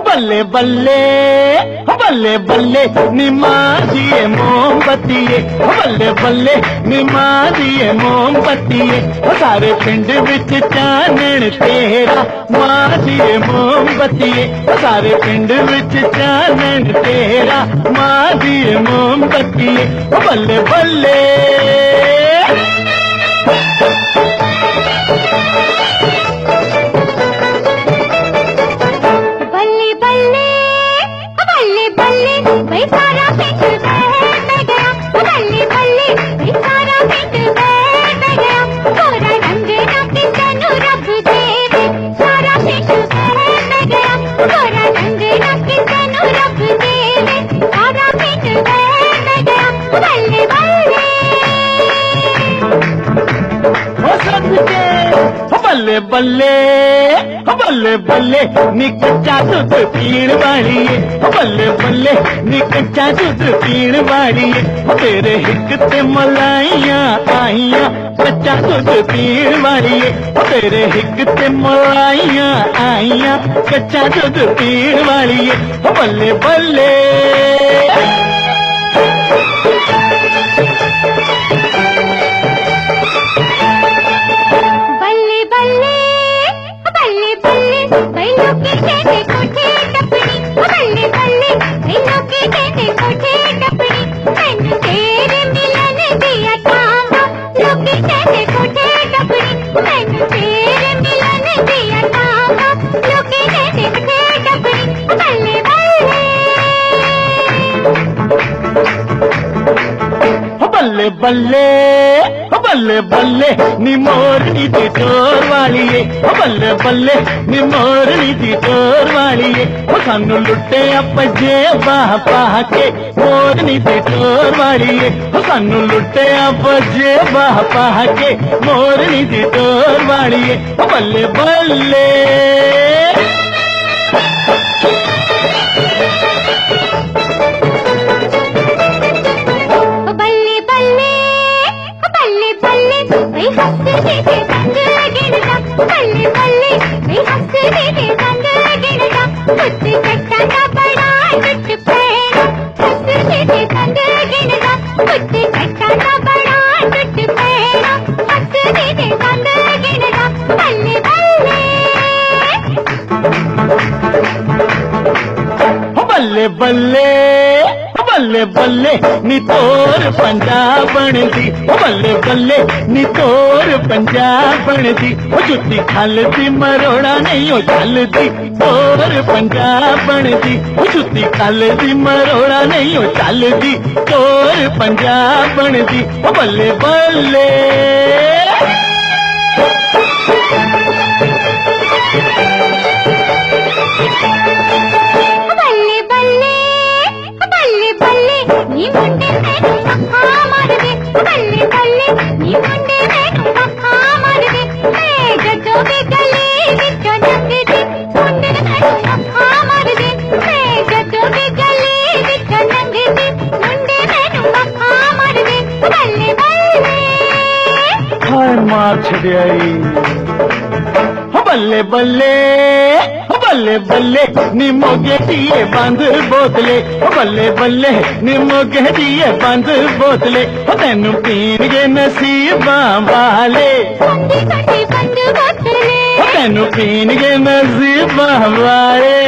बल्ले बल्ले बल्ले बल्ले निमा दिए मोमबत्तिए, बल्ले बल्ले निमा दिए मोमबत्तिए, सारे पिंड विच चानण तेरा मां दिए मोमबत्तिए, सारे पिंड विच चानण तेरा मां दिए मोमबत्तिए, बल्ले बल्ले बल्ले बल्ले बल्ले बल्ले निकच्चा दूध पीण वाली है, बल्ले बल्ले निकच्चा दूध पीण वाली है, तेरे हिक ते मलाइयां आइयां कच्चा दूध पीण वाली है, तेरे हिक ते मलाइयां आइयां कच्चा दूध पीण वाली है, बल्ले बल्ले बल्ले बल्ले बल्ले बल्ले नी मोरनी दी चोर वाली है, बल्ले बल्ले नी मोरनी दी चोर वाली है, सानू लुटे अपजे बाह पाह के मोरनी दी चोर वाली है, सानू लुटे अपजे बाह पाह के मोरनी दी चोर वाली है, बल्ले बल्ले बल्ले बल्ले बल्ले बल्ले नी तोर पंजाब बनदी, बल्ले बल्ले नी तोर पंजाब बनदी, जुत्ती खलदी मरोड़ा नहीं हो चलदी, तोर पंजाब बनदी, जुत्ती खलदी मरोड़ा नहीं हो चलदी, तोर पंजाब बनदी, बल्ले बल्ले मार छड़ियाई बल्ले बल्ले बल्ले बल्ले निमोगे दिए बंद बोतले, बल्ले बल्ले निमोगे दिए बंद बोतले, तेनू पीनगे नसीबा वाले, तेनू पीनगे नसीबा वाले,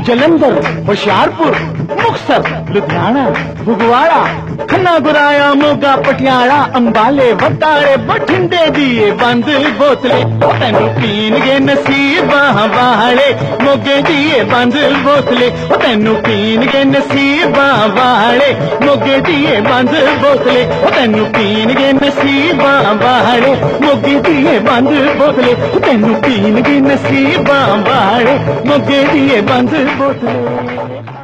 जलंधर, होशियारपुर, ਮੁਕਤਸਰ ਲੁਧਿਆਣਾ ਫਗਵਾੜਾ ਖੰਨਾ ਗੁਰਾਇਆ ਮੋਗਾ ਪਟਿਆਲਾ ਅੰਬਾਲੇ ਬਟਾਲੇ ਬਠਿੰਡੇ ਦੀਏ ਬੰਦ ਬੋਤਲੇ ਤੈਨੂੰ ਪੀਣਗੇ ਨਸੀਬਾਂ ਵਾਲੇ ਮੋਗੇ ਦੀਏ ਬੰਦ ਬੋਤਲੇ ਤੈਨੂੰ ਪੀਣਗੇ ਨਸੀਬਾਂ ਵਾਲੇ ਮੋਗੇ ਦੀਏ ਬੰਦ ਬੋਤਲੇ ਤੈਨੂੰ ਪੀਣਗੇ ਨਸੀਬਾਂ ਵਾਲੇ ਮੋਗੇ ਦੀਏ ਬੰਦ ਬੋਤਲੇ ਤੈਨੂੰ ਪੀਣਗੇ ਨਸੀਬਾਂ ਵਾਲੇ ਮੋਗੇ ਦੀਏ ਬੰਦ ਬੋਤਲੇ